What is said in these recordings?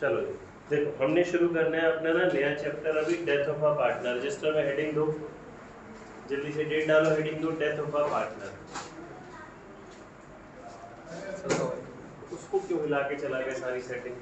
चलो जी, देखो हमने शुरू करना है अपना ना नया चैप्टर अभी, death of a partner. Register में हेडिंग दो, जल्दी से डेट डालो, हेडिंग दो डेथ ऑफ अ पार्टनर। उसको क्यों हिला के चला गया सारी setting?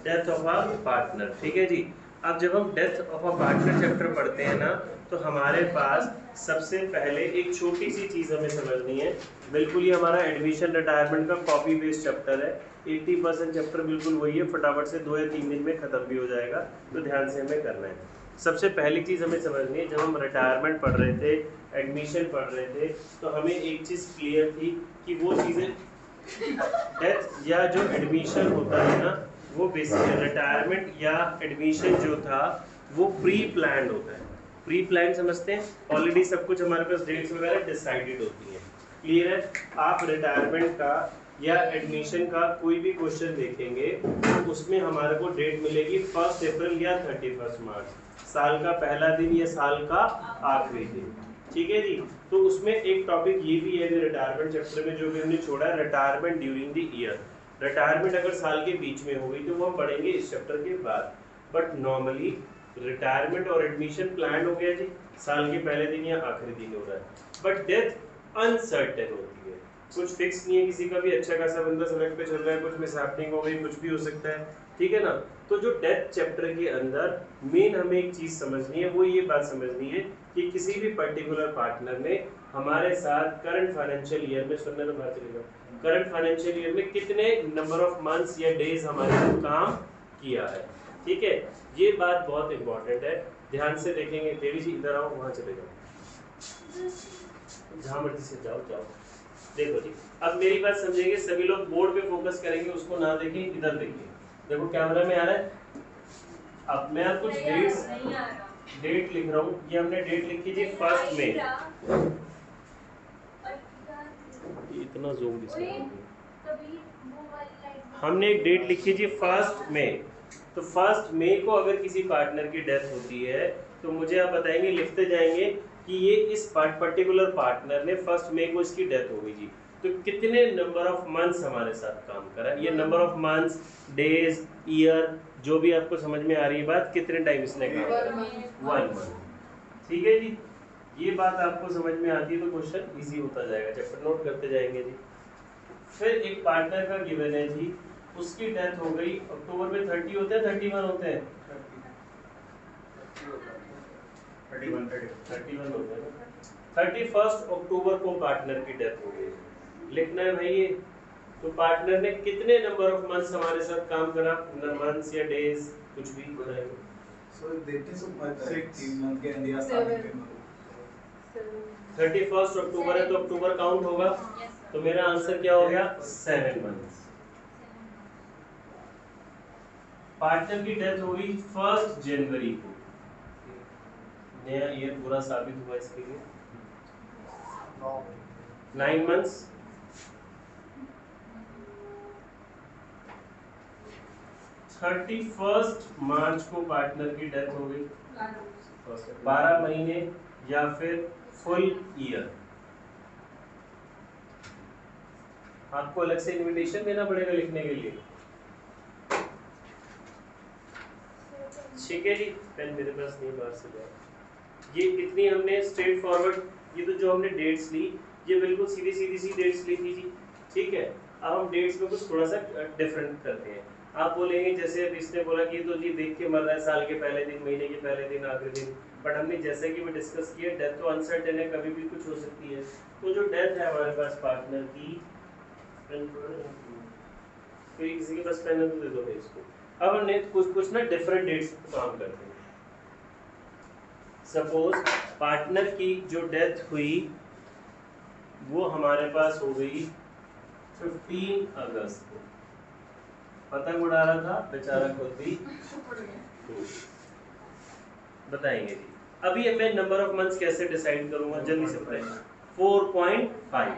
Death of a partner, ठीक है जी। अब जब हम death of a partner chapter पढ़ते हैं ना, तो हमारे पास सबसे पहले एक छोटी सी चीज हमें समझनी है। बिल्कुल ही हमारा एडमिशन रिटायरमेंट का कॉपी बेस्ड चैप्टर है। 80% चैप्टर बिल्कुल वही है, फटाफट से 2 या 3 दिन में खत्म भी हो जाएगा, तो ध्यान से हमें करना है। सबसे पहली चीज हमें समझनी है, जब हम रिटायरमेंट पढ़ रहे थे, एडमिशन पढ़ रहे थे, तो हमें एक चीज क्लियर थी कि वो चीजें, डेथ या जो एडमिशन होता है ना, वो बेसिकली रिटायरमेंट या एडमिशन जो था वो प्री प्लान होता है। प्री प्लान समझते हैं, ऑलरेडी सब कुछ हमारे पास डेट्स वगैरह डिसाइडेड होती है। क्लियर है? आप रिटायरमेंट का या एडमिशन का कोई भी क्वेश्चन देखेंगे तो उसमें हमारे को डेट मिलेगी 1 अप्रैल या 31 मार्च, साल का पहला दिन या साल का आखिरी दिन। ठीक है जी। तो उसमें एक टॉपिक ये भी है रिटायरमेंट चैप्टर में जो भी हमने छोड़ा है, retirement during the year. Retirement अगर साल के बीच में हो गई तो वो हम पढ़ेंगे इस चैप्टर के बाद। बट नॉर्मली रिटायरमेंट और एडमिशन प्लान हो गया जी, साल के पहले दिन या आखिरी दिन हो रहा है। बट डेथ अनसर्टेन होती है, कुछ फिक्स नहीं है किसी का भी। अच्छा खासा बंदा सड़क पे चल रहा है, कुछ मिसहैपनिंग हो गई, कुछ भी हो सकता है, ठीक है ना। तो जो डेथ चैप्टर के अंदर मेन हमें एक चीज समझनी है, वो ये बात समझनी है कि किसी भी पर्टिकुलर पार्टनर ने हमारे साथ करंट फाइनेंशियल ईयर में, सुनने में बात चलेगा, करंट फाइनेंशियल ईयर में कितने नंबर ऑफ मंथ्स या डेज हमारे साथ काम किया है। ठीक है, ये बात बहुत इंपॉर्टेंट है, ध्यान से देखेंगे। देवी जी इधर आओ, वहां चले जाओ, जहां मर्जी से जाओ जाओ। देखो जी, अब मेरी बात समझेंगे, सभी लोग बोर्ड पे फोकस करेंगे, उसको ना देखें, इधर देखिए। देखो कैमरा में आ रहा है। अब मैं कुछ डेट लिख रहा हूँ, ये हमने डेट लिखी थी 1 मई। इतना जूम हमने एक डेट लिखी थी 1 मई। तो 1 मई को अगर किसी पार्टनर की डेथ होती है तो मुझे आप बताएंगे, लिखते जाएंगे कि ये इस पर्टिकुलर पार्टनर ने 1 मई को इसकी डेथ हो गई जी, तो कितने नंबर ऑफ मंथ्स हमारे साथ काम करा। ये number of months, days, year, जो भी आपको समझ में आ रही है बात, कितने टाइम इसने काम करा, 1 मंथ। ठीक है जी, ये बात आपको समझ में आती है तो क्वेश्चन इजी होता जाएगा, चैप्टर नोट करते जाएंगे जी। फिर एक पार्टनर का गिवन है जी, उसकी डेथ हो गई अक्टूबर में, 30 होते हैं 31 होते हैं, 31 होते हैं ना। 31 अक्टूबर को पार्टनर की डेथ हो गई, लिखना है भाई ये। तो पार्टनर ने कितने नंबर ऑफ मंथ्स हमारे साथ काम करा, मंथ्स या डेज, कुछ भी बताएंगे। So that is 3 month के अंदर या 7 के 31 अक्टूबर है तो अक्टूबर काउंट होगा, तो मेरा आंसर क्या हो गया, 7 मंथ्स। पार्टनर की डेथ हुई 1 जनवरी को, नया ईयर पूरा साबित हुआ इसके लिए, 9 मंथ्स। 31 मार्च को पार्टनर की डेथ हो गई, 12 महीने या फिर फुल ईयर। आपको अलग से इनविटेशन देना पड़ेगा लिखने के लिए। ठीक है जी, पेन मेरे पास नहीं, बाहर से जाए। ये कितनी हमने स्ट्रेट फॉरवर्ड, ये तो जो हमने डेट्स ली, ये बिल्कुल सीधी सीधी सी डेट्स ली थी जी। ठीक है, अब हम डेट्स में कुछ थोड़ा सा डिफरेंट करते हैं। आप बोलेंगे जैसे अब इसने बोला कि तो जी देख के मर रहा है, साल के पहले दिन, महीने के पहले दिन, आखिरी दिन। बट हमने जैसे कि वो डिस्कस किया, डेथ तो अनसर्टेन है, कभी भी कुछ हो सकती है। तो जो डेथ है हमारे पास पार्टनर की, कोई किसी के पास पेन है तो दे दो इसको। अब हमने कुछ ना डिफरेंट डेट्स काम करते हैं। सपोज पार्टनर की जो डेथ हुई वो हमारे पास हो गई 15 अगस्त को, पतंग उड़ा रहा था बेचारा, खुद भी बताएंगे जी। अभी मैं नंबर ऑफ मंथ्स कैसे डिसाइड करूंगा, जल्दी से बताइए। 4.5,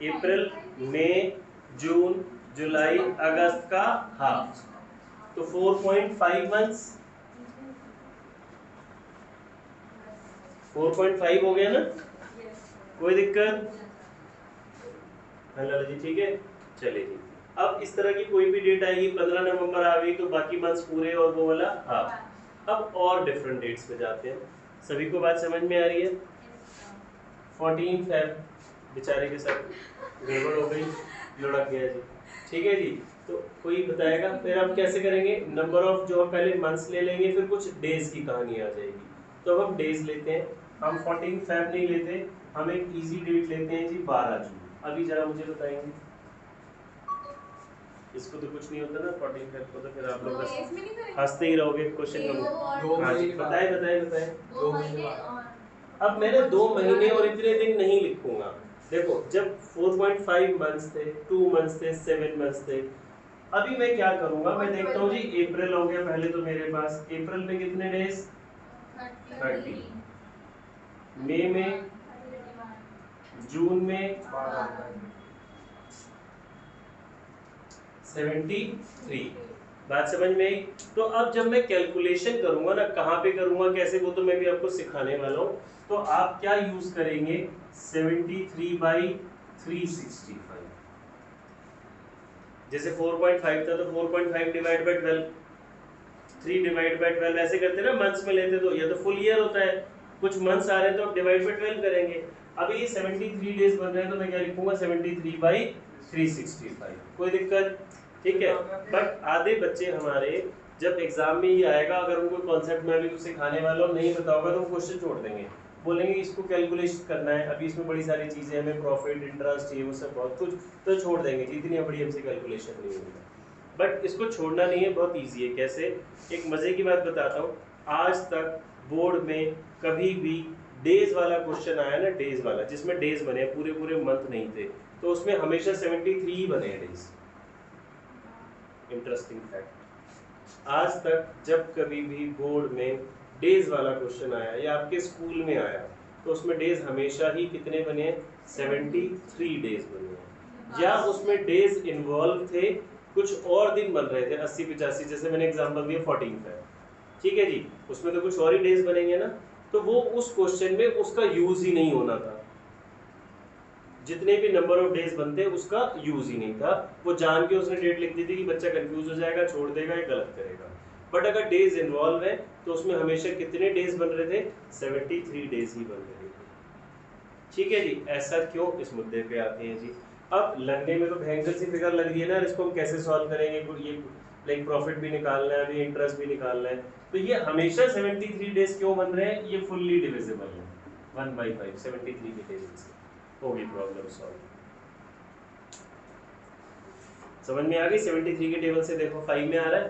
अप्रैल, मई, जून, जुलाई, अगस्त का हाफ, तो 4.5 मंथ्स। 4.5 हो गया ना, कोई दिक्कत? हेलो जी, ठीक है, चलिए जी। अब इस तरह की कोई भी डेट आएगी, 15 नवंबर आ गई तो बाकी मंथ्स पूरे और वो वाला हाफ। अब और डिफरेंट डेट्स पे जाते हैं। सभी को बात समझ में आ रही है? 14 फेब बेचारे के साथ गड़बड़ हो गई, लुढ़क गया जी। ठीक है जी, तो कोई बताएगा? फिर हम कैसे करेंगे? नंबर ऑफ जो हम पहले मंथ्स ले लेंगे, फिर कुछ डेज की कहानी आ जाएगी। तो अब हम डेज लेते हैं, हम 14 फेब नहीं लेते, हम एक इजी डेट लेते हैं जी 12 जून। अभी जरा मुझे बताएंगे, इसको तो कुछ नहीं होता ना 14 फेब को, तो फिर आप लोग बस हंसते ही रहोगे क्वेश्चन नंबर। हाँ जी, बताएं बताएं बताएं। 2 महीने बाद। अब मैंने 2 महीने और इतने दिन नहीं लिखूंगा। देखो, जब 4.5 मंथ्स थे, 2 मंथ्स थे, 7 मंथ्स थे, अभी मैं क्या करूंगा, मैं देखता हूँ जी अप्रैल हो गया पहले तो मेरे पास। अप्रैल में कितने डेज? 30। मई में, जून में 73। बात समझ में आई? तो अब जब मैं कैलकुलेशन करूंगा ना, कहाँ पे करूंगा, कैसे, वो तो मैं भी आपको सिखाने वाला हूँ। तो आप क्या यूज करेंगे? 73/365। जैसे 4.5 था तो 4.5 डिवाइड बाय 12, 3 डिवाइड बाय 12 ऐसे करते ना, मंथ्स में लेते तो ये तो फुल ईयर होता है, कुछ मंथ्स आ रहे हैं तो आप डिवाइड बाय 12 करेंगे। अब ये 73 डेज बन रहे हैं तो मैं क्या लिखूंगा? 73/365। कोई दिक्कत? ठीक है। बट आधे बच्चे हमारे जब एग्जाम में ये आएगा, अगर उनको कॉन्सेप्ट में अभी कुछ सिखाने वाला हूं नहीं पता होगा तो वो क्वेश्चन छोड़ देंगे, बोलेंगे इसको कैलकुलेशन करना है, अभी इसमें बड़ी सारी चीजें हमें प्रॉफिट इंटरेस्ट ये वो सब बहुत कुछ, तो छोड़ देंगे, इतनी बड़ी हमसे कैलकुलेशन नहीं होगी। बट इसको छोड़ना नहीं है, बहुत ईजी है। कैसे? एक मजे की बात बताता हूँ। आज तक बोर्ड में कभी भी डेज वाला क्वेश्चन आया ना, डेज वाला जिसमें डेज बने, पूरे पूरे मंथ नहीं थे, तो उसमें हमेशा 73 ही बने हैं डेज। इंटरेस्टिंग फैक्ट, आज तक जब कभी भी बोर्ड में डेज वाला क्वेश्चन आया या आपके स्कूल में आया तो उसमें डेज हमेशा ही कितने बने हैं? 73 डेज बने हैं। या उसमें डेज इन्वॉल्व थे, कुछ और दिन बन रहे थे 80-85, जैसे मैंने एग्जांपल दिया 14 का, ठीक है जी, उसमें तो कुछ और ही डेज बनेंगे ना, तो वो उस क्वेश्चन में उसका यूज ही नहीं होना था। जितने भी नंबर ऑफ डेज बनते उसका यूज ही नहीं था, वो जान के उसने डेट लिख दी थी कि बच्चा कंफ्यूज हो जाएगा, छोड़ देगा या गलत करेगा। बट अगर डेज इन्वॉल्व है तो उसमें हमेशा कितने डेज बन रहे थे? 73 डेज ही बन रहे थे। ठीक है जी, ऐसा क्यों? इस मुद्दे पे आते हैं जी। अब लगने में तो भयंकर सी फिगर लग रही है ना, इसको हम कैसे सॉल्व करेंगे? ये लाइक प्रॉफिट भी निकालना है, अभी इंटरेस्ट भी निकालना है, तो ये हमेशा 73 डेज क्यों बन रहे हैं? ये फुल्ली डिविजिबल है 1/5, 73 के टेबल से होगी प्रॉब्लम सॉल्व। समझ में आ गई? 73 के टेबल से देखो 5 में आ रहा है,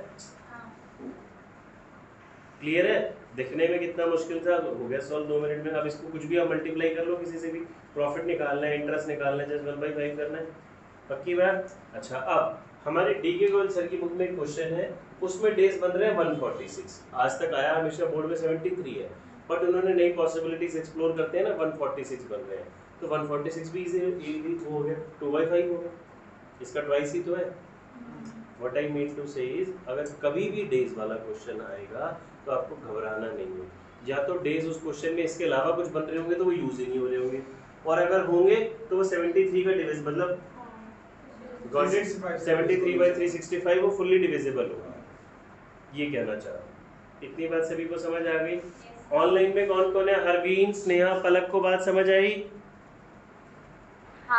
क्लियर है? दिखने में कितना मुश्किल था, हो गया सॉल्व 2 मिनट में। अब इसको कुछ भी आप मल्टीप्लाई कर लो किसी से भी, प्रॉफिट निकालना है, इंटरेस्ट निकालना है, जस्ट 1/5 करना है, पक्की बात? अच्छा, अब हमारे डी के गोयल सर की बुक में एक क्वेश्चन है, उसमें डेज बन रहे हैं 146। आज तक आया हमेशा बोर्ड में 73 है, बट उन्होंने नई पॉसिबिलिटीज एक्सप्लोर करते हैं ना, 146 बन रहे हैं, तो 146 भी इजी हो गया, 2/5 हो गया, इसका ट्वाइस ही तो है। What I mean to say is, अगर कभी भी डेज वाला क्वेश्चन आएगा तो आपको घबराना नहीं है। या तो डेज उस क्वेश्चन में इसके अलावा कुछ बन रहे होंगे तो वो यूज ही नहीं हो रहे होंगे, और अगर होंगे तो वो 73 का डिविज मतलब 73/365 वो फुल्ली डिविजिबल होगा, ये कहना चाह रहा हूँ। इतनी बात सभी को समझ आ गई? ऑनलाइन में कौन कौन है? हरवीन, स्नेहा, पलक को बात समझ आई?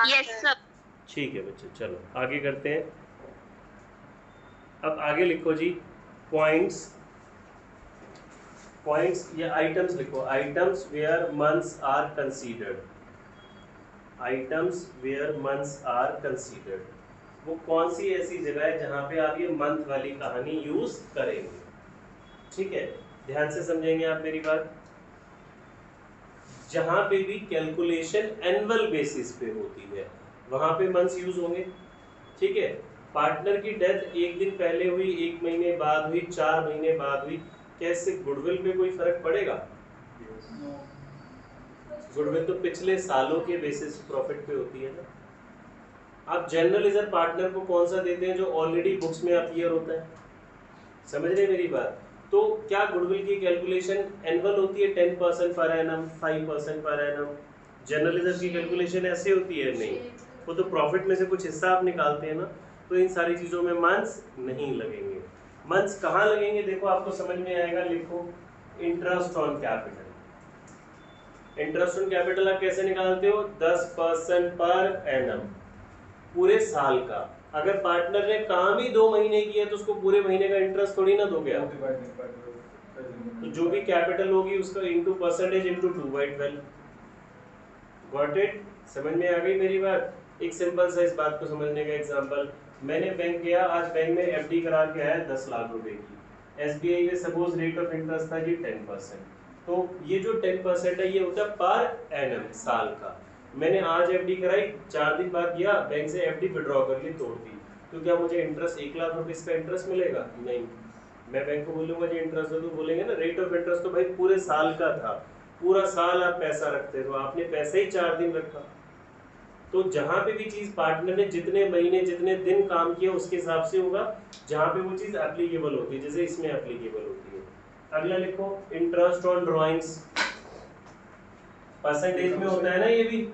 Yes sir. ठीक है बच्चे, चलो आगे करते हैं। अब आगे लिखो जी पॉइंट्स, पॉइंट्स या आइटम्स लिखो, items where months are considered, items where months are considered. वो कौन सी ऐसी जगह है जहां पे आप ये मंथ वाली कहानी यूज करेंगे? ठीक है, ध्यान से समझेंगे आप मेरी बात। जहां पे भी कैलकुलेशन एनुअल बेसिस पे होती है वहां पे मंथ्स यूज होंगे, ठीक है। पार्टनर की डेथ एक दिन पहले हुई, 1 महीने बाद हुई, 4 महीने बाद हुई, क्या इससे गुडविल पे कोई फर्क पड़ेगा? गुडविल तो पिछले सालों के बेसिस प्रॉफिट पे होती है ना। आप जनरलाइजर पार्टनर को कौन सा देते हैं? जो ऑलरेडी बुक्स में अपीयर होता है, समझ रहे मेरी बात? तो क्या गुडविल की कैलकुलेशन एनुअल होती है 10% पर एनम, 5% पर एनम? जनरलाइजर की कैलकुलेशन ऐसे होती है? नहीं, वो तो प्रॉफिट में से कुछ हिस्सा आप निकालते हैं ना। तो इन सारी चीजों में मंथ्स नहीं लगेंगे। मंथ्स कहाँ लगेंगे देखो आपको समझ में आएगा, लिखो interest on capital. Interest on capital आप कैसे निकालते हो, 10% पर एनम, पूरे साल का। अगर पार्टनर ने काम ही 2 महीने किया तो उसको पूरे महीने का इंटरेस्ट थोड़ी ना दोगे आप। तो जो भी कैपिटल होगी उसका into percentage into 2/12। Got it, समझ में आ गई मेरी बात। एक सिंपल सा इस बात को समझने का एग्जांपल, मैंने बैंक गया, आज बैंक में एफडी करा के आया 10 लाख रुपए की। एसबीआई में सपोज रेट ऑफ इंटरेस्ट था जी 10%, तो ये जो 10% है ये होता है पर एनम, साल का। मैंने आज एफडी कराई, 4 दिन बाद गया बैंक से एफडी विड्रॉ कर ली, तोड़ दी, तो क्या मुझे इंटरेस्ट 1 लाख रुपए इसका इंटरेस्ट मिलेगा? नहीं। मैं बैंक को बोलूंगा जी इंटरेस्ट दो, तो बोलेंगे ना रेट ऑफ इंटरेस्ट तो भाई पूरे साल का था, पूरा साल आप पैसा रखते हो, आपने पैसे ही 4 दिन रखा। तो जहां पे भी चीज पार्टनर ने जितने महीने जितने दिन काम किया उसके हिसाब से होगा, जहां पे वो चीज एप्लीकेबल होती है, जैसे इसमें एप्लीकेबल होती है। अगला लिखो इंटरेस्ट ऑन ड्राइंग्स, परसेंटेज में होता है ना ये भी,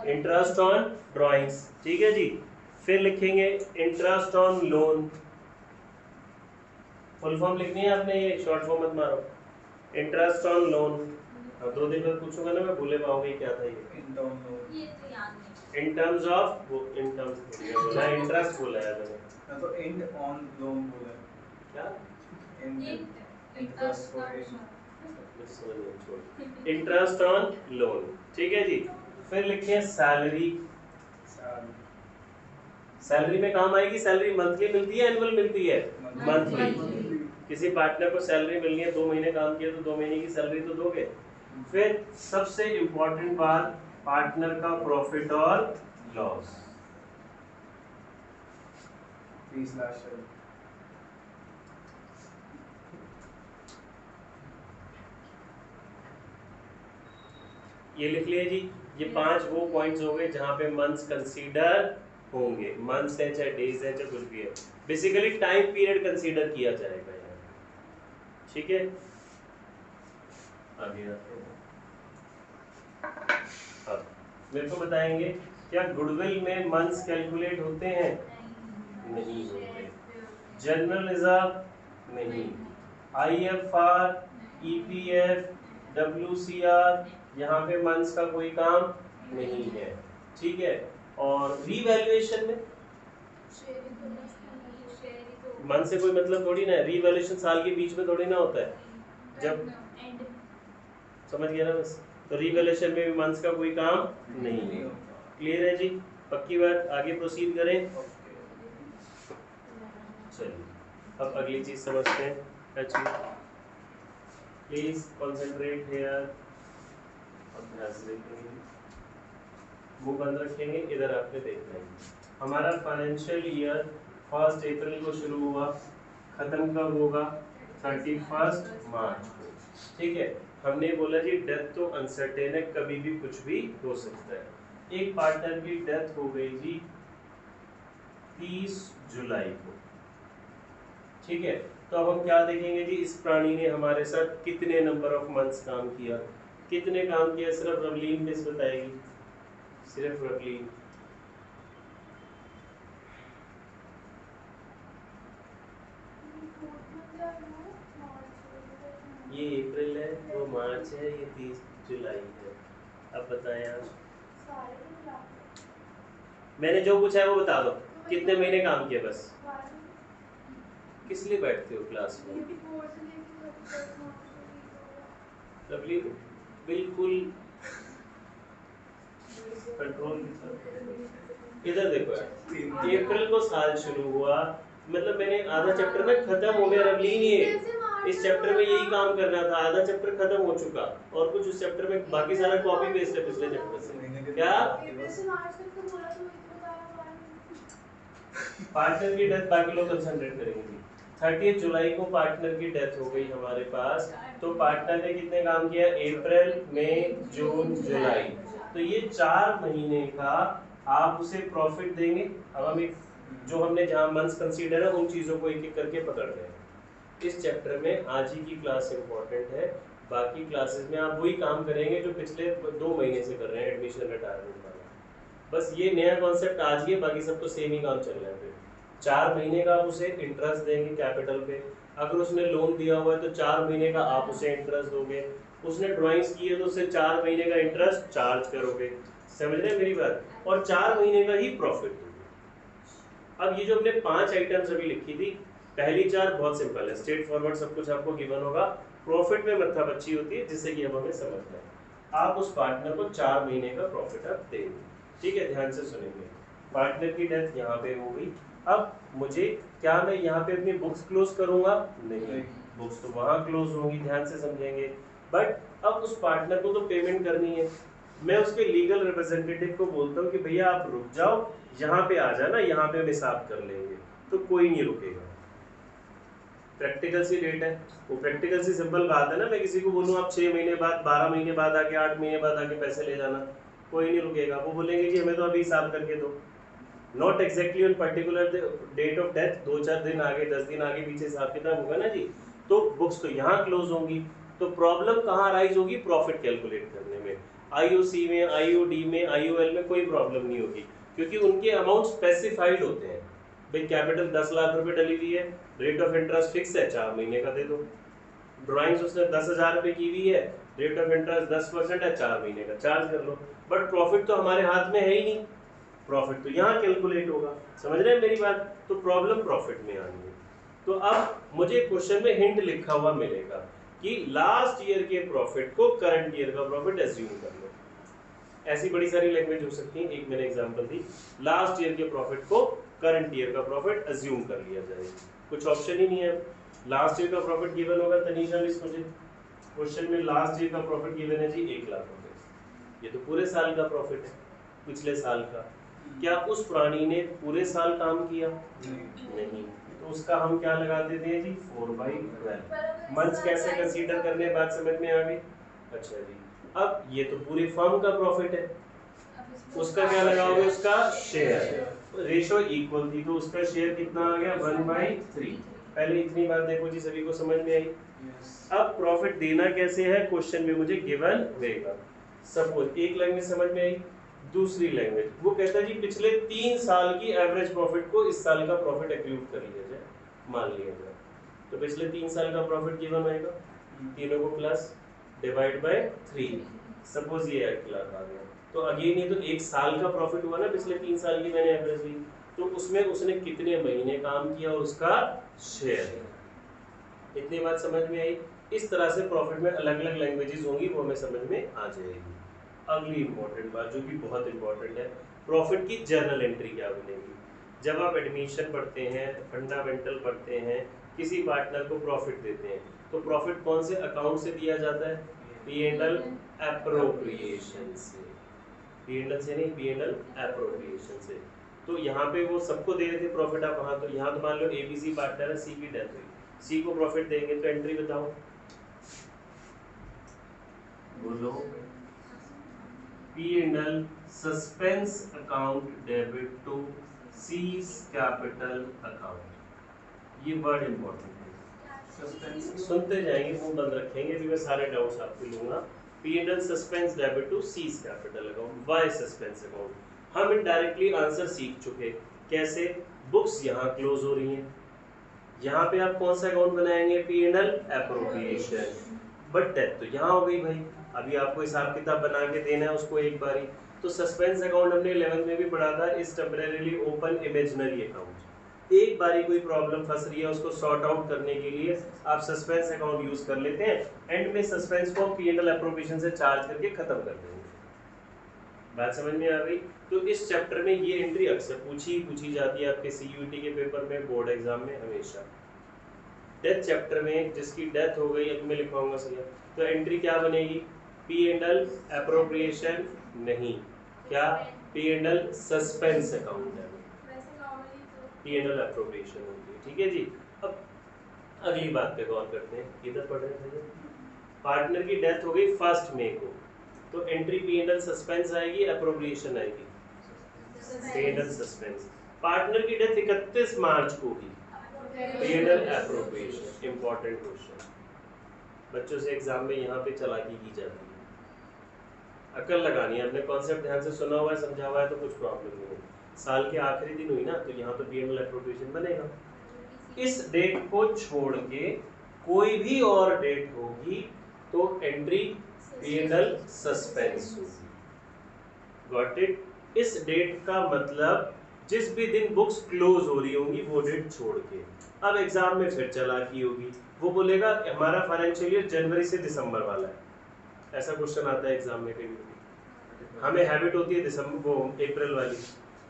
इंटरेस्ट ऑन ड्राइंग्स, ठीक है जी। फिर लिखेंगे interest on loan, full form लिखनी है आपने, ये शॉर्ट फॉर्म मत मारो। इंटरेस्ट ऑन लोन, 2 दिन बाद पूछूंगा ना मैं, भूले पाओगे क्या था ये। इन टर्म्स ऑफ, वो इन टर्म्स बोला, इंटरेस्ट बोला है मैंने, तो एंड ऑन लोन बोला है क्या interest for interest on loan, ठीक है जी। फिर लिखिए सैलरी, सैलरी में काम आएगी, सैलरी मंथली मिलती है एनुअल मिलती है? मंथली। किसी पार्टनर को सैलरी मिलनी है, 2 महीने काम किया तो 2 महीने की सैलरी तो दोगे। फिर सबसे इंपॉर्टेंट बात, पार्टनर का प्रॉफिट और लॉस। 20 लाख शेयर, ये लिख लिए जी। ये 5 वो पॉइंट्स हो गए जहां पे मंथ्स कंसीडर होंगे, मंथ्स है चाहे डेज है चाहे कुछ भी है, बेसिकली टाइम पीरियड कंसीडर किया जाएगा यहाँ, ठीक है। आगे आते हैं, अब मेरे को बताएंगे क्या गुडविल में मंथ्स कैलकुलेट होते हैं? नहीं होते। जनरल रिजर्व नहीं, आईएफआर, ईपीएफ, डब्ल्यूसीआर, यहाँ पे मंथ्स का कोई काम नहीं है, ठीक है। और रीवैल्यूएशन में मंथ से कोई मतलब थोड़ी ना है, रीवैल्यूएशन साल के बीच में थोड़ी ना होता है, जब समझ गया ना बस। तो रीवैल्यूएशन में भी मंथ्स का कोई काम नहीं है। क्लियर है जी, पक्की बात। आगे प्रोसीड करें, चलिए अब अगली चीज समझते हैं। अच्छा प्लीज कॉन्सेंट्रेट हियर, अभ्यास देखेंगे, मुंह बंद रखेंगे, इधर आपने देखना है। हमारा फाइनेंशियल ईयर 1 अप्रैल को शुरू हुआ, खत्म कब होगा? 31 मार्च को, ठीक है। हमने बोला जी डेथ तो अनसर्टेन है, कभी भी कुछ भी हो सकता है। एक पार्टनर की डेथ हो गई जी 30 जुलाई को, ठीक है। तो अब हम क्या देखेंगे जी, इस प्राणी ने हमारे साथ कितने नंबर ऑफ मंथ्स काम किया, कितने काम किया, सिर्फ रवलीन मिस बताएगी, सिर्फ रवलीन। ये अप्रैल है, वो मार्च है, ये 30 जुलाई है। अब बताएं आप, मैंने जो पूछा है वो बता दो, कितने महीने काम किया बस। किस लिए बैठते हो क्लास में? लवली बिल्कुल कंट्रोल, इधर देखो यार, अप्रैल को साल शुरू हुआ, मतलब मैंने आधा चैप्टर ना खत्म हो गया रवलीन, ये इस चैप्टर में यही काम करना था, आधा चैप्टर खत्म हो चुका और कुछ उस चैप्टर में बाकी सारा कॉपी पेस्ट है पिछले चैप्टर से। क्या पार्टनर की डेथ बाकी लोग कंसंट्रेट करेंगे। 30 जुलाई को पार्टनर की डेथ हो गई हमारे पास, तो पार्टनर ने कितने काम किया? अप्रैल, मई, जून, जुलाई, तो ये 4 महीने का आप उसे प्रॉफिट देंगे। अब हम एक जो हमने जहाँ मंथ्स कंसीडर है उन चीजों को एक एक करके पकड़ रहे हैं। इस चैप्टर में आज ही की क्लास इंपॉर्टेंट है, बाकी क्लासेस में आप वही काम करेंगे जो पिछले 2 महीने से कर रहे हैं, एडमिशन रिटायरमेंट वाला। बस ये नया कॉन्सेप्ट आज ही है, बाकी सब तो सेम ही काम चल रहा है। फिर 4 महीने का आप उसे इंटरेस्ट देंगे कैपिटल पे, अगर उसने लोन दिया हुआ है तो 4 महीने का आप उसे इंटरेस्ट दोगे, उसने ड्राइंग्स की है तो उसे 4 महीने का इंटरेस्ट चार्ज करोगे, समझ रहे हैं मेरी बात, और 4 महीने का ही प्रॉफिट दोगे। अब ये जो हमने 5 आइटम्स अभी लिखी थी, पहली 4 बहुत सिंपल है, स्ट्रेट फॉरवर्ड, सब कुछ आपको गिवन होगा, प्रॉफिट में मत्था बच्ची होती है, जिससे कि अब हमें समझना है। आप उस पार्टनर को 4 महीने का प्रॉफिट आप देंगे, ठीक है, ध्यान से सुनेंगे। पार्टनर की डेथ यहाँ पे हो गई, अब मुझे क्या मैं यहाँ पे अपनी बुक्स क्लोज करूंगा? नहीं, बुक्स तो वहां क्लोज होंगी, ध्यान से समझेंगे। बट अब उस पार्टनर को तो पेमेंट करनी है, मैं उसके लीगल रिप्रेजेंटेटिव को बोलता हूँ कि भैया आप रुक जाओ, यहाँ पे आ जाना, यहाँ पे हम हिसाब कर लेंगे, तो कोई नहीं रुकेगा। प्रैक्टिकल सी डेट है, वो प्रैक्टिकल सी सिंपल बात है ना, मैं किसी को बोलूँ आप 6 महीने बाद, 12 महीने बाद आके, 8 महीने बाद आके पैसे ले जाना, कोई नहीं रुकेगा, वो बोलेंगे जी हमें तो अभी हिसाब करके दो। Not exactly on particular date of death, 2-4 दिन आगे, 10 दिन आगे पीछे हिसाब किताब होगा ना जी, तो बुक्स तो यहाँ क्लोज होंगी। तो प्रॉब्लम कहाँ राइज होगी? प्रॉफिट कैलकुलेट करने में। आईओसी में, आईओडी में, आईओएल में कोई प्रॉब्लम नहीं होगी, क्योंकि उनके अमाउंट स्पेसिफाइड होते हैं। भाई कैपिटल 10 लाख रुपए डली हुई है, रेट ऑफ इंटरेस्ट फिक्स है, 4 महीने का दे दो। ड्राइंग्स उसने 10,000 रुपए की हुई है, रेट ऑफ इंटरेस्ट 10% है, 4 महीने का चार्ज कर लो। बट प्रॉफिट तो हमारे हाथ में है ही नहीं, प्रॉफिट तो यहाँ कैलकुलेट होगा, समझ रहे हैं मेरी बात? तो प्रॉब्लम प्रॉफिट में आनी है। तो अब मुझे क्वेश्चन में हिंट लिखा हुआ मिलेगा कि लास्ट ईयर के प्रॉफिट को करंट ईयर का प्रॉफिट एज्यूम कर लो। ऐसी बड़ी सारी लैंग्वेज हो सकती है, एक मैंने एग्जांपल दी, लास्ट ईयर के प्रॉफिट को करंट ईयर का प्रॉफिट एज्यूम कर लिया जाए, कुछ ऑप्शन ही नहीं है। लास्ट ईयर का प्रॉफिट गिवन होगा, तनीषा मिस मुझे क्वेश्चन में लास्ट ईयर का प्रॉफिट गिवन है जी 1 लाख रुपए, ये तो पूरे साल का प्रॉफिट है, पिछले साल का। क्या उस प्राणी ने पूरे साल काम किया? नहीं, तो उसका हम क्या लगा देते हैं जी 4/12। मंथ्स कैसे कंसीडर करने, बात समझ में आ गई? अच्छा जी, अब ये तो पूरे फर्म का प्रॉफिट है, उसका क्या लगाओगे? उसका शेयर, रेशो इक्वल थी तो उसका शेयर कितना आ गया? 1/3। पहले इतनी बात देखो जी, सभी को समझ में आई? अब प्रॉफिट देना कैसे है, क्वेश्चन में मुझे गिवन देगा। सपोज एक लैंग्वेज समझ में आई, दूसरी लैंग्वेज वो कहता है जी पिछले 3 साल की एवरेज प्रॉफिट को इस साल का प्रॉफिट एक्यूट कर लिया जाए, मान लिया जाए, तो पिछले 3 साल का प्रॉफिट गिवन आएगा, तीनों को प्लस डिवाइड बाय 3, सपोज ये 1 लाख आ गया, तो अगेन ये तो 1 साल का प्रॉफिट हुआ ना, पिछले 3 साल की मैंने एवरेज ली, तो उसमें उसने कितने महीने काम किया और उसका शेयर है। इतनी बात समझ में आई? इस तरह से प्रॉफिट में अलग अलग लैंग्वेजेस होंगी, वो हमें समझ में आ जाएगी। अगली इंपॉर्टेंट बात जो कि बहुत इंपॉर्टेंट है, प्रॉफिट की जर्नल एंट्री क्या बनेगी? जब आप एडमिशन पढ़ते हैं, फंडामेंटल पढ़ते हैं, किसी पार्टनर को प्रॉफिट देते हैं, तो प्रॉफिट कौन से अकाउंट से दिया जाता है? P&L एप्रोप्रिएशन से, P&L से नहीं, P&L एप्रोप्रिएशन से। तो यहाँ पे वो सबको दे रहे थे प्रॉफिट, आप वहाँ तो यहाँ तो मान लो ABC पार्टनर है, C की डेथ हुई, C को प्रॉफिट देंगे, तो एंट्री बताओ, बोलो। P&L suspense account debit to C's capital account, ये वर्ड इंपॉर्टेंट है, सुनते जाएंगे, मुंह बंद रखेंगे, भी मैं सारे डाउट्स आपको लूंगा। P&L suspense debit to C's capital account, Y suspense account, हम इनडायरेक्टली आंसर सीख चुके, कैसे? बुक्स यहाँ क्लोज हो रही हैं, यहाँ पे आप कौन सा अकाउंट बनाएंगे? P&L एप्रोप्रिएशन, बट डेथ तो यहाँ हो गई भाई, अभी आपको हिसाब किताब बना के देना है उसको एक बारी। तो सस्पेंस अकाउंट हमने 11th में भी पढ़ा था, is temporarily open imaginary account, एक बारी कोई प्रॉब्लम फंस रही है उसको सॉर्ट आउट करने के लिए आप सस्पेंस अकाउंट यूज कर लेते हैं, एंड में सस्पेंस को P&L एप्रोप्रिएशन से चार्ज करके खत्म कर देंगे। बात समझ में आ गई? तो इस चैप्टर में ये एंट्री अक्सर पूछी जाती है आपके CUET के पेपर में, बोर्ड एग्जाम में हमेशा। डेथ चैप्टर में जिसकी डेथ हो गई, अब मैं लिखवाऊंगा सही, तो एंट्री क्या बनेगी? P&L एप्रोप्रिएशन नहीं, क्या? P&L सस्पेंस अकाउंट है, P&L एप्रोप्रिएशन होगी, ठीक है जी। अब अगली बात पे गौर करते हैं, किधर पढ़ रहे थे? पार्टनर की डेथ हो गई 1 मई को, तो एंट्री P&L सस्पेंस आएगी, एप्रोप्रिएशन आएगी P&L सस्पेंस। पार्टनर की डेथ 31 मार्च को हुई, P&L एप्रोप्रिएशन। इंपॉर्टेंट क्वेश्चन, बच्चों से एग्जाम में यहाँ पे चालाकी की जाती है, अकल लगानी है, अपने कॉन्सेप्ट ध्यान से सुना हुआ है, समझा हुआ है तो कुछ प्रॉब्लम नहीं है। साल के आखिरी दिन हुई ना, तो यहाँ तो पीएनएल एप्रोप्रिएशन बनेगा। इस डेट को छोड़ के कोई भी और डेट होगी तो एंट्री पीएनएल सस्पेंस होगी। Got it? इस डेट का मतलब जिस भी दिन बुक्स क्लोज हो रही होंगी वो डेट छोड़ के। अब एग्जाम में फिर चालाकी होगी, वो बोलेगा हमारा फाइनेंशियल ईयर जनवरी से दिसंबर वाला है, ऐसा क्वेश्चन आता है एग्जाम में कई बार। हमें हैबिट होती है दिसंबर वो अप्रैल वाली,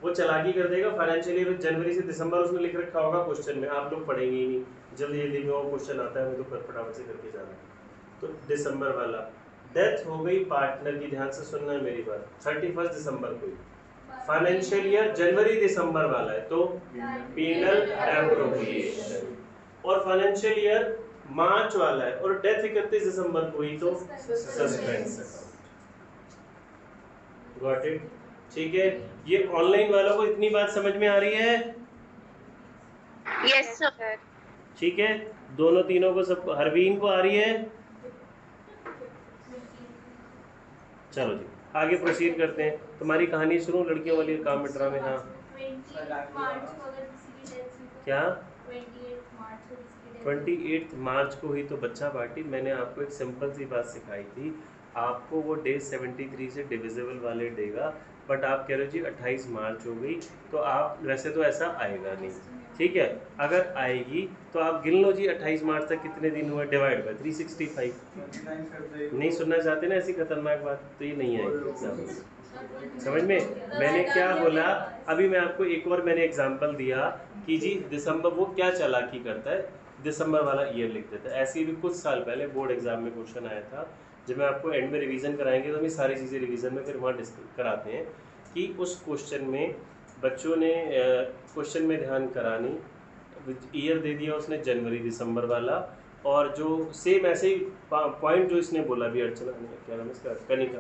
वो चालाकी कर देगा फाइनेंशियल ईयर जनवरी से दिसंबर उसने लिख रखा होगा क्वेश्चन में, आप लोग पढ़ेंगे ही नहीं, जल्दी जल्दी में वो क्वेश्चन आता है, मैं तो फटाफट से करके जाना है। तो दिसंबर वाला डेथ हो गई पार्टनर की, ध्यान से सुनना है मेरी बात, 31 दिसंबर को। फाइनेंशियल ईयर जनवरी दिसंबर वाला है तो पीनल एप्रोप्रिएशन, और फाइनेंशियल ईयर मार्च वाला है और डेथ 31 दिसंबर को हुई तो सस्पेंस अकाउंट। Got it? ठीक है, ये ऑनलाइन वालों को इतनी बात समझ में आ रही है? Yes sir. ठीक है, दोनों तीनों को, सब हरवीन को आ रही है? चलो जी आगे प्रोसीड करते हैं। तुम्हारी कहानी सुनो, लड़कियों वाली काम में ड्रामे। हाँ क्या 28 मार्च को हुई तो बच्चा पार्टी। मैंने आपको एक सिंपल सी बात सिखाई थी, आपको वो डे 73 से डिविजिबल वाले देगा, बट आप कह रहे हो जी 28 मार्च हो गई, तो आप वैसे तो ऐसा आएगा नहीं, ठीक है। अगर आएगी तो आप गिन लो जी 28 मार्च तक कितने दिन हुए, डिवाइड बाय 365। नहीं सुनना चाहते ना ऐसी खतरनाक बात, तो ये नहीं आएगी एग्जाम में, समझ में? मैंने क्या बोला, अभी मैं आपको एक और मैंने एग्जांपल दिया कि जी दिसंबर, वो क्या चालाकी करता है, दिसंबर वाला ईयर लिख देता है। ऐसे भी कुछ साल पहले बोर्ड एग्जाम में क्वेश्चन आया था, जब मैं आपको एंड में रिवीजन कराएंगे तो हम सारी चीज़ें रिवीजन में फिर वहाँ डिस्कस कराते हैं कि उस क्वेश्चन में बच्चों ने क्वेश्चन में ध्यान करानी, ईयर दे दिया उसने जनवरी दिसंबर वाला, और जो सेम ऐसे ही पॉइंट जो इसने बोला भी, अर्चना ने, क्या नाम है इसका, कनिका,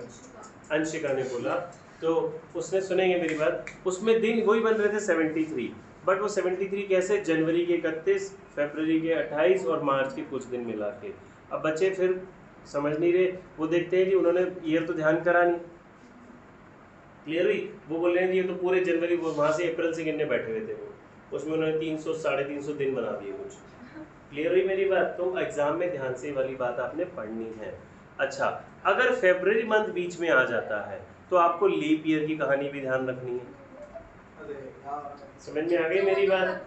अंशिका ने बोला, तो उसने, सुनेंगे मेरी बात, उसमें दिन वही बन रहे थे 73, बट वो 73 कैसे, जनवरी के 31, फरवरी के 28 और मार्च के कुछ दिन मिला के। अब बच्चे फिर समझ नहीं रहे, वो देखते हैं कि उन्होंने ईयर तो ध्यान करा नहीं, क्लियर हुई? वो बोल रहे हैं ये तो पूरे जनवरी, वो वहाँ से अप्रैल से गिनने बैठे हुए थे, वो उसमें उन्होंने 300 350 दिन बना दिए कुछ। क्लियर हुई मेरी बात? तो एग्जाम में ध्यान से वाली बात आपने पढ़नी है। अच्छा, अगर फरवरी मंथ बीच में आ जाता है तो आपको लीप ईयर की कहानी भी ध्यान रखनी है। समझ में आ गई मेरी बात?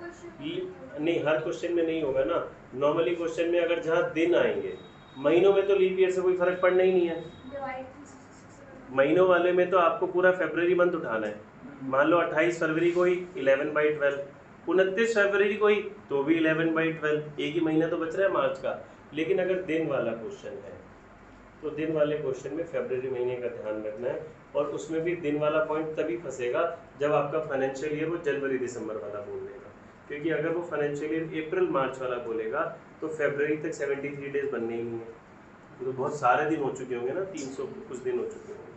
नहीं, हर क्वेश्चन में नहीं होगा ना, नॉर्मली क्वेश्चन में अगर जहाँ दिन आएंगे, महीनों में तो लीप ईयर से कोई फर्क पड़ना ही नहीं है। महीनों वाले में तो आपको पूरा फरवरी मंथ उठाना है। मान लो 28 फरवरी को ही 11/12, 29 फरवरी को ही तो भी 11/12, एक ही महीना तो बच रहा है मार्च का। लेकिन अगर दिन वाला क्वेश्चन है तो दिन वाले क्वेश्चन में फरवरी महीने का ध्यान रखना है, और उसमें भी दिन वाला पॉइंट तभी फंसेगा जब आपका फाइनेंशियल ईयर वो जनवरी दिसंबर वाला बोल देगा, क्योंकि अगर वो फाइनेंशियल ईयर अप्रैल मार्च वाला बोलेगा तो फरवरी तक 73 डेज बनने ही नहीं है, तो बहुत सारे दिन हो चुके होंगे ना, 300 कुछ दिन हो चुके होंगे।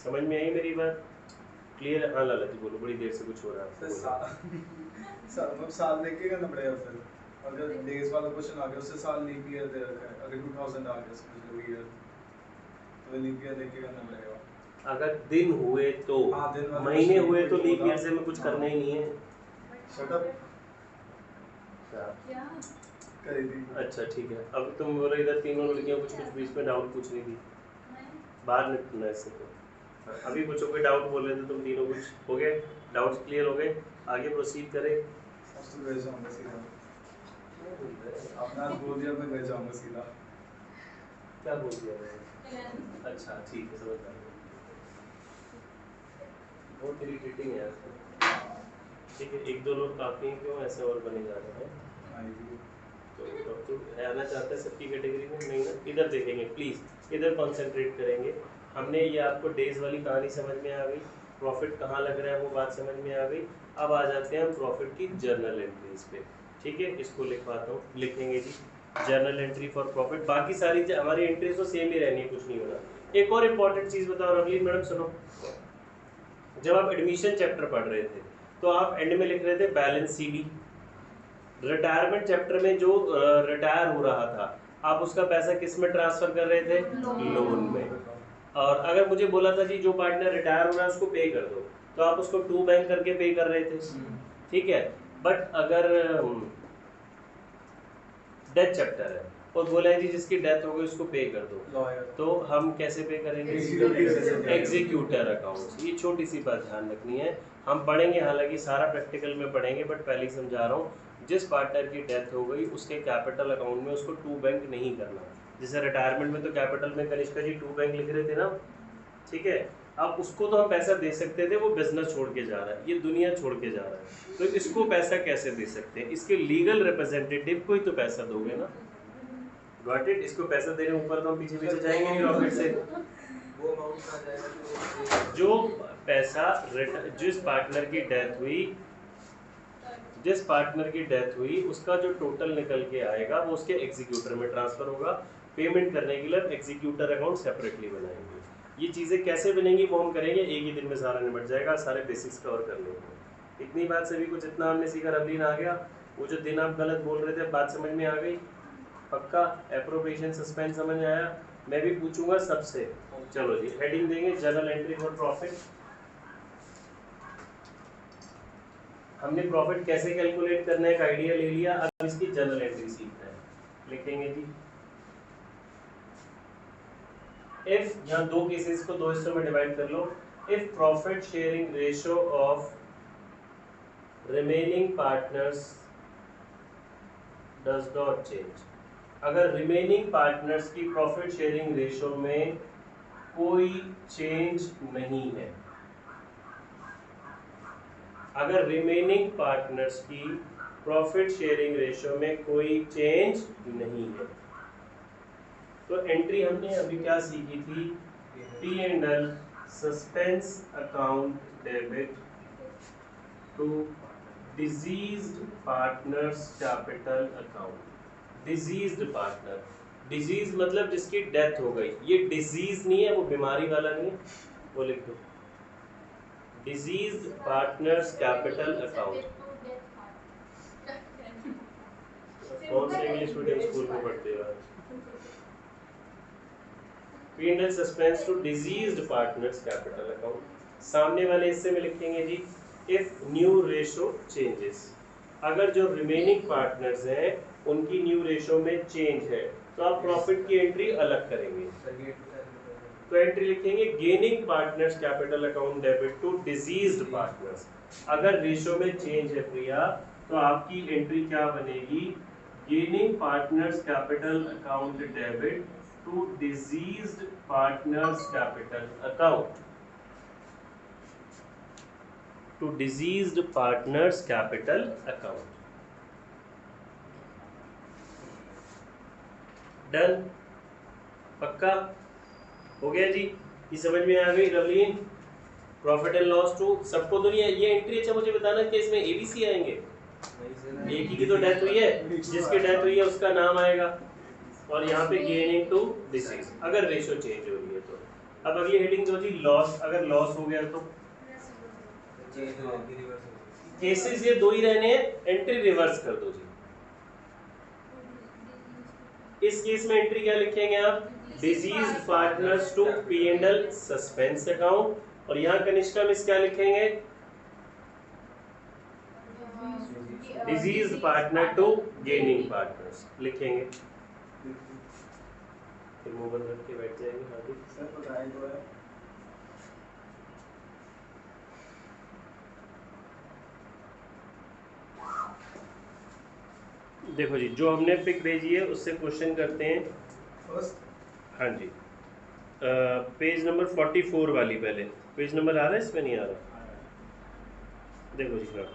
समझ में आई मेरी बात? क्लियर है? हाँ लाला जी बोलो, बड़ी देर से कुछ हो रहा है। साल देख के करना पड़ेगा फिर, अगर डेज वाला क्वेश्चन आ गया उससे साल लीप ईयर दे रखा है, अगर 2000 आ गया समझ लो ईयर, तो लीप ईयर देख के करना पड़ेगा। अगर दिन हुए तो, महीने हुए तो लीप ईयर से में कुछ करना ही नहीं है। शट अप क्या कर दी? अच्छा ठीक है, अब तुम बोलो इधर तीनों लड़कियां कुछ बीच में डाउट पूछ रही थी, बाहर निकलना इससे तो। अभी पूछो, कोई डाउट बोल रहे थे तुम तीनों, कुछ हो गए, डाउट्स क्लियर हो गए, आगे प्रोसीड करें। घर जाऊंगा सीधा, अपना बोल दिया, मैं घर जाऊंगा सीधा। क्या बोल दिया मैंने? अच्छा ठीक है, समझ आ गया, बहुत इरिटेटिंग है यार। ठीक है, एक दो लोग काफी हैं, क्यों ऐसे और बने जा रहे हैं? तो आना चाहता है सबकी कैटेगरी में? नहीं ना, इधर देखेंगे प्लीज, इधर कंसंट्रेट करेंगे। हमने ये आपको डेज वाली कहानी समझ में आ गई, प्रॉफिट कहाँ लग रहा है वो बात समझ में आ गई। अब आ जाते हैं हम प्रॉफिट की जर्नल एंट्रीज पे। ठीक है, इसको लिखवाता हूँ, लिखेंगे जी जर्नल एंट्री फॉर प्रॉफिट। बाकी सारी हमारी एंट्रीज तो सेम ही रहनी है, कुछ नहीं होना। एक और इम्पॉर्टेंट चीज़ बताओ रवलीन मैडम, सुनो, जब आप एडमिशन चैप्टर पढ़ रहे थे तो आप एंड में लिख रहे थे बैलेंस सीडी। रिटायरमेंट चैप्टर में जो रिटायर हो रहा था, आप उसका पैसा किस में ट्रांसफर कर रहे थे? लोन में। और अगर मुझे बोला था जी जो पार्टनर रिटायर हो रहा है उसको पे कर दो, तो आप उसको टू बैंक करके पे कर रहे थे, ठीक है। बट अगर डेथ चैप्टर है और बोला है जी जिसकी डेथ हो गई उसको पे कर दो, तो हम कैसे पे करेंगे? Executor account. ये छोटी सी बात ध्यान रखनी है, हम पढ़ेंगे, हालांकि सारा प्रैक्टिकल में पढ़ेंगे, बट पहले ही समझा रहा हूँ, जिस पार्टनर की डेथ हो गई उसके कैपिटल अकाउंट में उसको टू बैंक नहीं करना। जैसे रिटायरमेंट में तो कैपिटल में कनिष्का जी टू बैंक लिख रहे थे ना, ठीक है। अब उसको तो हम पैसा दे सकते थे, वो बिजनेस छोड़ के जा रहा है, ये दुनिया छोड़ के जा रहा है, तो इसको पैसा कैसे दे सकते हैं? इसके लीगल रिप्रेजेंटेटिव को ही तो पैसा दोगे ना। Got it? इसको पैसा देने ऊपर तो हम पीछे पीछे जाएंगे नहीं प्रॉफिट से। वो अमाउंट आ जाएगा जो पैसा जिस पार्टनर की डेथ हुई, जिस पार्टनर की डेथ हुई उसका जो टोटल निकल के आएगा वो उसके एग्जीक्यूटर में ट्रांसफर होगा। पेमेंट करने के लिए एग्जीक्यूटर अकाउंट सेपरेटली बनाएंगे। ये चीज़ें कैसे बनेंगी वो हम करेंगे, एक ही दिन में सारा निपट जाएगा, सारे बेसिक्स कवर कर लेंगे। इतनी बात सभी को जितना हमने सीखा रवलीन आ गया? वो जो दिन आप गलत बोल रहे थे बात समझ में आ गई? पक्का? एप्रोप्रिएशन सस्पेंस समझ में आया? मैं भी पूछूंगा सबसे। चलो जी, हेडिंग देंगे जर्नल एंट्री फॉर प्रॉफिट। हमने प्रॉफिट कैसे कैलकुलेट करना है एक आइडिया ले लिया, अब इसकी जर्नल एंट्री सीखना है। लिखेंगे जी इफ, यहाँ दो केसेस को दो हिस्सों में डिवाइड कर लो। If profit sharing ratio of remaining partners does not change, अगर रिमेनिंग पार्टनर्स की प्रॉफिट शेयरिंग रेशियो में कोई चेंज नहीं है, अगर रिमेनिंग पार्टनर्स की प्रॉफिट शेयरिंग रेशियो में कोई चेंज नहीं है, तो एंट्री हमने अभी क्या सीखी थी? P and L suspense account debit to deceased partners capital account. Deceased partner, deceased मतलब जिसकी डेथ हो गई, ये डिजीज नहीं है, वो बीमारी वाला नहीं है, वो लिख दो डिजीज्ड पार्टनर्स कैपिटल अकाउंट। कौन से इंग्लिश मीडियम स्कूल में पढ़ते हो? P and L suspense to deceased partners capital account. सामने वाले हिस्से में लिखेंगे जी इफ न्यू रेशो चेंजेस, अगर जो रिमेनिंग पार्टनर्स हैं उनकी न्यू रेशो में चेंज है तो आप प्रॉफिट की एंट्री अलग करेंगे। तो एंट्री लिखेंगे gaining partners capital account debit to deceased partners. अगर रेशो में चेंज है प्रिया तो आपकी एंट्री क्या बनेगी? Gaining partners capital account debit to deceased partners capital account, to deceased partners capital account. Done? पक्का हो गया जी? ये समझ में आ गई Ravleen? Profit and loss to सबको तो नहीं है ये एंट्री। अच्छा मुझे बताना कि इसमें एबीसी आएंगे? एक ही की तो डेथ हुई है, जिसकी डेथ हुई है उसका नाम आएगा, और यहाँ पे गेनिंग टू डिसीज अगर रेशो चेंज हो रही है तो। अब अगली हेडिंग दो जी लॉस। अगर लॉस हो गया तो केसेस ये दो ही रहने हैं, एंट्री रिवर्स कर दो जी। इस केस में एंट्री क्या लिखेंगे आप? Deceased partners to P and L suspense account, और यहाँ कनिष्का मिस क्या लिखेंगे? Deceased partner to gaining partners लिखेंगे। फिर मुंह बंद रख के बैठ जाएंगे। हार्दिक सर बताएं तो है देखो जी जो हमने पिक भेजी है उससे क्वेश्चन करते हैं फर्स्ट। हाँ जी पेज नंबर 44 वाली, पहले पेज नंबर आ रहा है, इसमें नहीं आ रहा? देखो जी हाँ,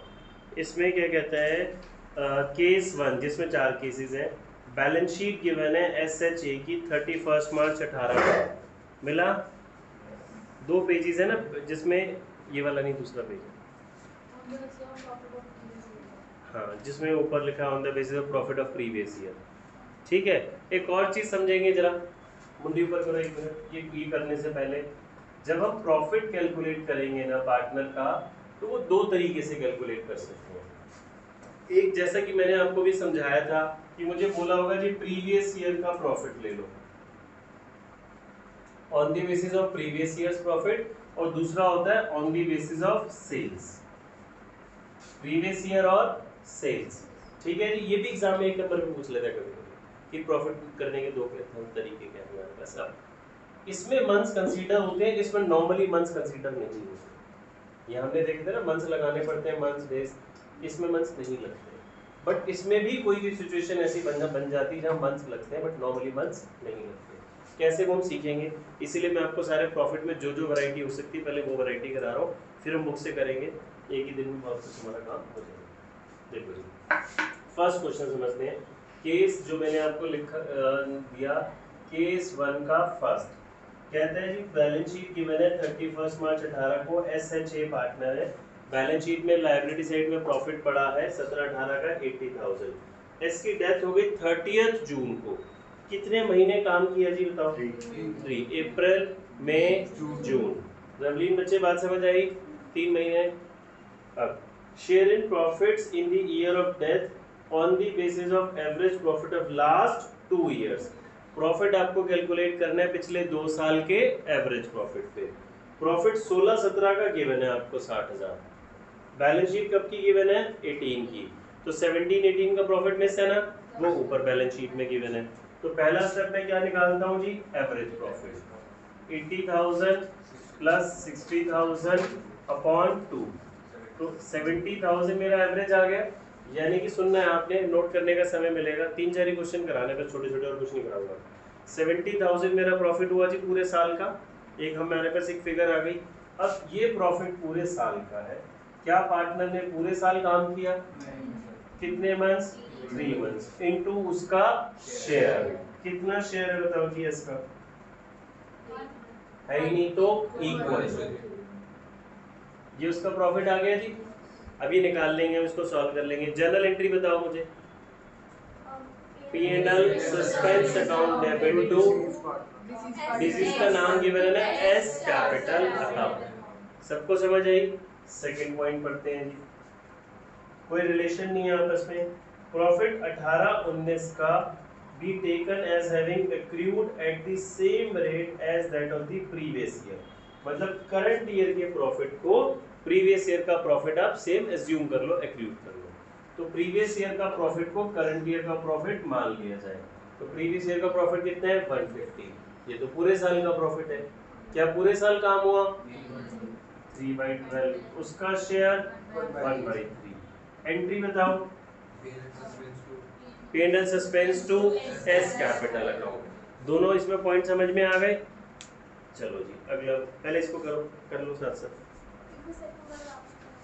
इसमें क्या कहता है केस 1 जिसमें 4 केसेस हैं। बैलेंस शीट गिवन है SHA की 31 मार्च 18 को मिला। 2 पेजेस है ना जिसमें ये वाला नहीं दूसरा पेज है, हाँ जिसमें ऊपर लिखा on the basis of profit of previous year. ठीक है, एक और चीज़ समझेंगे जरा, मुंडी ऊपर करो एक मिनट। ये करने से पहले जब हम प्रॉफिट कैलकुलेट करेंगे ना पार्टनर का, तो वो 2 तरीके से कैलकुलेट कर सकते हैं। एक जैसा कि मैंने आपको भी समझाया था कि मुझे बोला होगा जी प्रीवियस ईयर का प्रॉफिट ले लो, on the basis of previous years profit, और दूसरा होता है on the basis of sales, previous year और सेल्स। ठीक है जी, ये भी एग्जाम में एक नंबर पे पूछ लेता है कभी कभी कि प्रॉफिट करने के दो तरीके क्या हैं हमारे पास। अब इसमें मंथ्स कंसीडर होते हैं, इसमें नॉर्मली मंथ्स कंसीडर नहीं होते। ये हमने देखे थे ना, मंथ्स लगाने पड़ते हैं, मंथ्स डेज, इसमें मंथ्स नहीं लगते। बट इसमें भी कोई भी सिचुएशन ऐसी बन जाती है जहाँ मंथ्स लगते हैं बट नॉर्मली मंथ्स नहीं लगते। कैसे वो हम सीखेंगे, इसीलिए मैं आपको सारे प्रॉफिट में जो जो वैरायटी हो सकती है पहले वो वैरायटी करा रहा हूँ, फिर हम बुक से करेंगे, एक ही दिन में बहुत कुछ हमारा काम हो जाएगा। देखो जी, फर्स्ट क्वेश्चन समझते हैं। केस जो मैंने आपको दिया, केस 1 का फर्स्ट कहता है जी बैलेंस शीट गिवन है 31 मार्च 18 को, SHA पार्टनर है, बैलेंस शीट में लायबिलिटी साइड में प्रॉफिट पड़ा है 17-18 का 80,000। इसकी डेथ हो गई 30 जून को। कितने महीने काम किया जी बताओ? 3, अप्रैल मई जून। रवलीन बच्चे बात समझ आई? 3 महीने। अब share in profits in the year of death on the basis of average profit of last 2 years. Profit आपको कैलकुलेट करना है पिछले 2 साल के एवरेज प्रॉफिट पे। प्रॉफिट 16-17 का गिवन है आपको 60,000। बैलेंस शीट कब की गिवन है? 18 की। तो 17-18 का प्रॉफिट मिस है ना, वो ऊपर बैलेंस शीट में गिवन है। तो पहला स्टेप मैं क्या निकालता हूँ जी? एवरेज प्रॉफिट 80,000 प्लस 60,000 अपॉन 2, तो 70,000 मेरा एवरेज आ गया। यानी कि सुनना है आपने, नोट करने का समय मिलेगा, 3-4 ही क्वेश्चन कराने पर, छोटे छोटे और कुछ नहीं कराऊंगा। 70,000 मेरा प्रॉफिट हुआ जी पूरे साल का। एक हमारे पास एक फिगर आ गई। अब ये प्रॉफिट पूरे साल का है, क्या पार्टनर ने पूरे साल काम किया? कितने मंथ्स? 3 मंथ्स इनटू उसका शेयर। कितना शेयर है बताओ जी इसका? है ही नहीं तो इक्वल। ये उसका प्रॉफिट आ गया जी। अभी निकाल लेंगे, इसको सॉल्व कर लेंगे। जर्नल एंट्री बताओ मुझे। P&L suspense account debit to, deceased का नाम गिवन है ना, एस कैपिटल अकाउंट। सबको समझ आई? सेकंड पॉइंट पढ़ते हैं जी। कोई रिलेशन नहीं है आपस में। प्रॉफिट 18-19 का be taken as having accrued at the same rate as that of the previous year। मतलब करंट ईयर के प्रॉफिट को प्रीवियस ईयर का प्रॉफिट आप सेम एज्यूम कर लो, एक्यूट कर लो। तो प्रीवियस ईयर का प्रॉफिट को करंट ईयर का प्रॉफिट मान लिया जाए। तो प्रीवियस ईयर का प्रॉफिट कितना है? 150। ये तो पूरे साल का प्रॉफिट है। क्या पूरे साल काम हुआ? 3/12। उसका शेयर 1/3। एंट्री बताओ। P&L suspense to S capital account. दोनों इसमें पॉइंट समझ में आ गए? चलो जी अगला, पहले इसको करो, कर लो साथ साथ।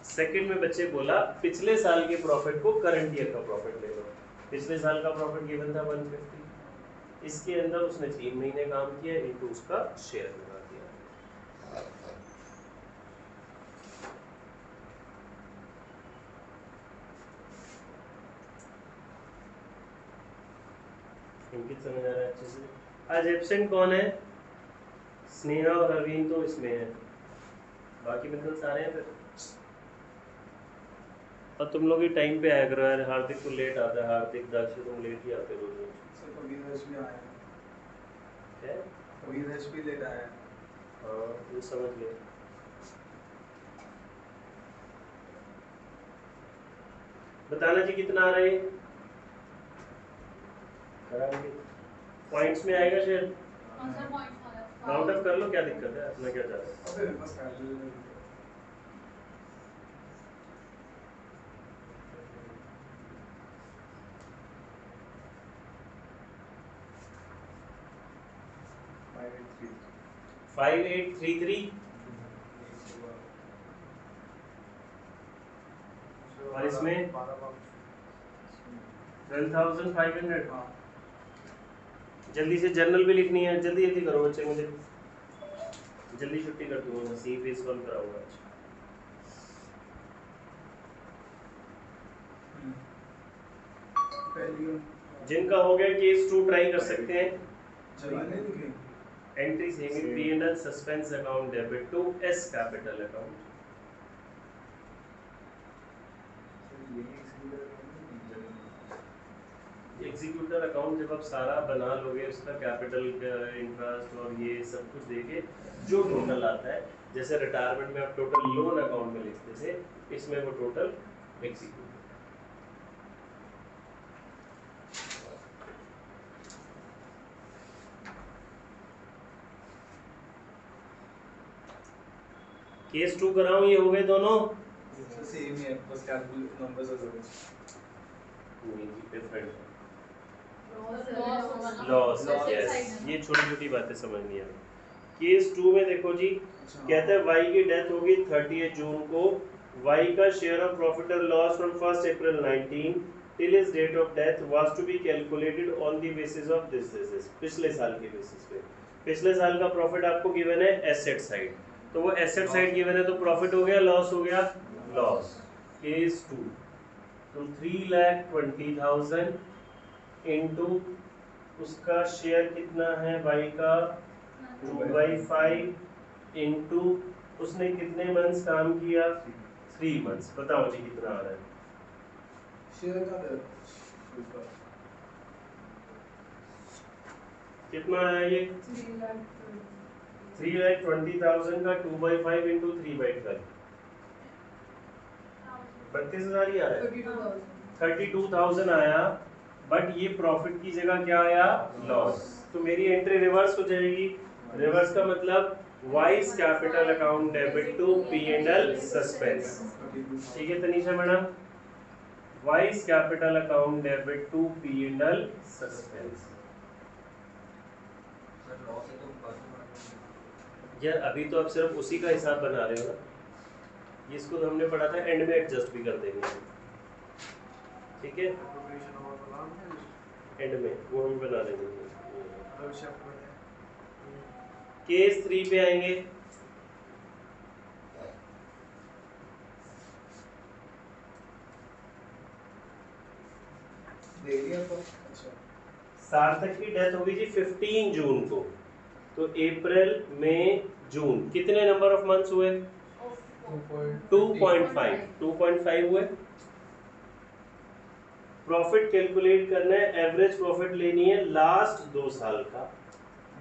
सेकंड में बच्चे बोला पिछले साल के प्रॉफिट को करंट ईयर का प्रॉफिट ले लो। पिछले साल का प्रॉफिट गिवन था 150, इसके अंदर उसने 3 महीने काम किया इनटू उसका शेयर लगा दिया। इंकित समझ आ रहा है अच्छे से? आज एब्सेंट कौन है? स्नेहा और अरविंद तो इसमें है, बाकी मित्र सारे हैं। फिर और तुम लोग ही टाइम पे आया करो यार। हार्दिक तो लेट आता है, हार्दिक दाक्षी तुम लेट ही आते रोज। सर कभी रश भी आया है, क्या? कभी रश भी लेट आया है। हाँ ये समझ ले। बताना जी कितना आ रहा है? कराएंगे पॉइंट्स में आएगा शायद। राउंड अप कर लो, क्या दिक्कत है? अपना क्या चाह रहा है? अबे बस कर ले। फाइव 5833 और इसमें 12,500। जल्दी से जर्नल भी लिखनी है, जल्दी जल्दी करो बच्चे, मुझे जल्दी छुट्टी कर दूंगा, सी फेस कॉल कराऊंगा आज। जिनका हो गया केस 2 ट्राई कर सकते हैं। एंट्री सेंगे P&L suspense account debit to S capital account. Executor account जब आप सारा बना लोगे उसका कैपिटल इंटरेस्ट और ये सब कुछ देके जो टोटल आता है, जैसे रिटायरमेंट में आप टोटल लोन अकाउंट में लिखते थे, इसमें वो टोटल एग्जीक्यूट। केस 2 कराऊं, ये हो गए दोनों? सेम ही है, बस कैलकुलेट नंबर्स अलग हैं। नहीं जी, डिफरेंट है। लॉस, यस, ये छोटी छोटी बातें समझनी है। केस 2 में देखो जी, कहता है वाई की डेथ होगी 30 जून को, वाई का शेयर ऑफ प्रॉफिट और loss from 1 April 19 till his date of death was to be calculated on the basis of this, पिछले साल के बेसिस पे। पिछले साल का प्रॉफिट आपको गिवन है एसेट साइड, तो वो एसेट साइड गिवन है, तो प्रॉफिट हो गया, लॉस हो गया, लॉस। केस 2, तो 3,20,000 इनटू उसका शेयर कितना है वाई का 2/5 इनटू उसने कितने मंथ्स काम किया 3 मंथ्स, बताओ जी कितना आ रहा है? शेयर का दर कितना आया ये 3,20,000 का 2/5 इंटू 3/5 32,000 ही आ रहा है, 32,000 आया, बट ये प्रॉफिट की जगह क्या आया, लॉस। तो मेरी एंट्री रिवर्स हो जाएगी। रिवर्स का मतलब Y's capital account debit to P&L suspense. ठीक है Tanisha madam, Y's capital account debit to P&L suspense. यार अभी तो आप सिर्फ उसी का हिसाब बना रहे हो ना, इसको तो हमने पढ़ा था, एंड में एडजस्ट भी कर देंगे, ठीक है, एंड में वो हम बना देंगे। केस 3 पे आएंगे। सार्थक की डेथ होगी जी 15 जून को, तो अप्रैल मई जून कितने नंबर ऑफ मंथ्स हुए 2.5 हुए। प्रॉफिट कैलकुलेट करना है, एवरेज प्रॉफिट लेनी है लास्ट 2 साल का,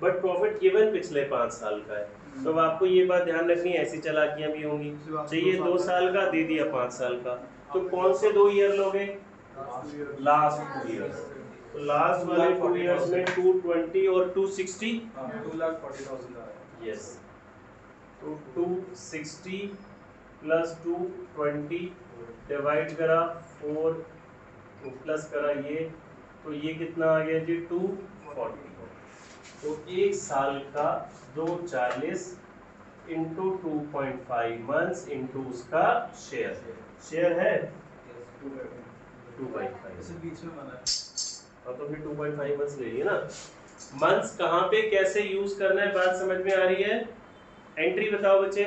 बट प्रॉफिट गिवन पिछले 5 साल का है। तो अब आपको ये बात ध्यान रखनी है, ऐसी चालाकियां भी होंगी, चाहिए 2 साल का, दे दिया 5 साल का, तो कौन से 2 ईयर लोगे, लास्ट 2 ईयर्स। तो लास्ट वाले 2 ईयर्स में 220 और 260, 2,40,000 आया। यस, तो 260 प्लस 220 डिवाइड करा 4 प्लस करा ये, तो ये कितना आ गया जी 240। तो 1 साल का 240 इंटू 2.5 मंथ्स इंटू उसका शेयर है 2/5, इसे बीच में बना है। और तो फिर 2.5 मंथ्स ले लिए ना। मंथ्स कहाँ पे कैसे यूज करना है बात समझ में आ रही है? एंट्री बताओ बच्चे।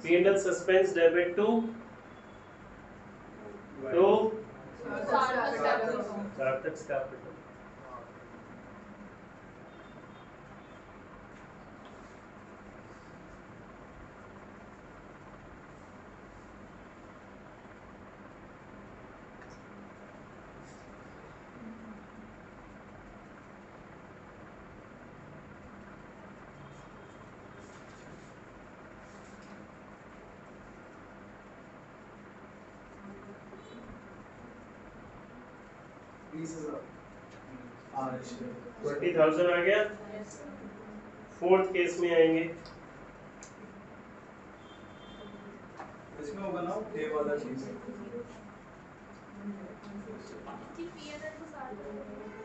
P&L सस्पेंस डेबिट टू सार्थक कैपिटल। हाँ, 20,000 आ गया। फोर्थ केस में आएंगे। इसमें वो बनाओ डे वाला चीज।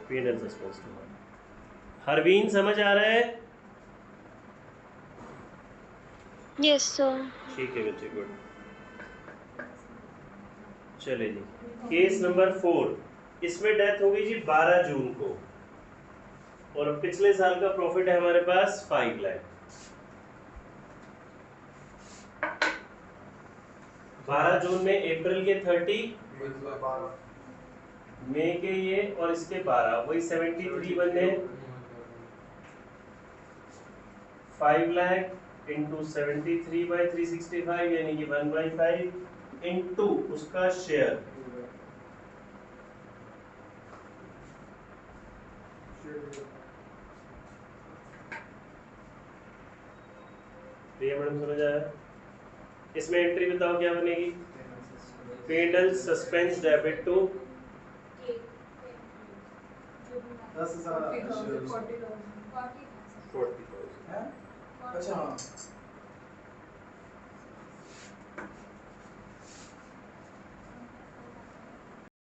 P&L suspense. हरवीन समझ आ रहा है? Yes sir. ठीक है बच्चे, गुड। चले जी, केस नंबर 4, इसमें डेथ होगी जी 12 जून को, और पिछले साल का प्रॉफिट है हमारे पास 5 लाख। 12 जून में अप्रैल के 30, मई के ये और इसके 12, वही 73 बने। 5 लाख इंटू 73/365 यानी कि 1/5 इंटू उसका शेयर प्रिया मैडम समझ आया? इसमें एंट्री बताओ क्या बनेगी? Pedal suspense debit to 10,000 40,000। अच्छा हाँ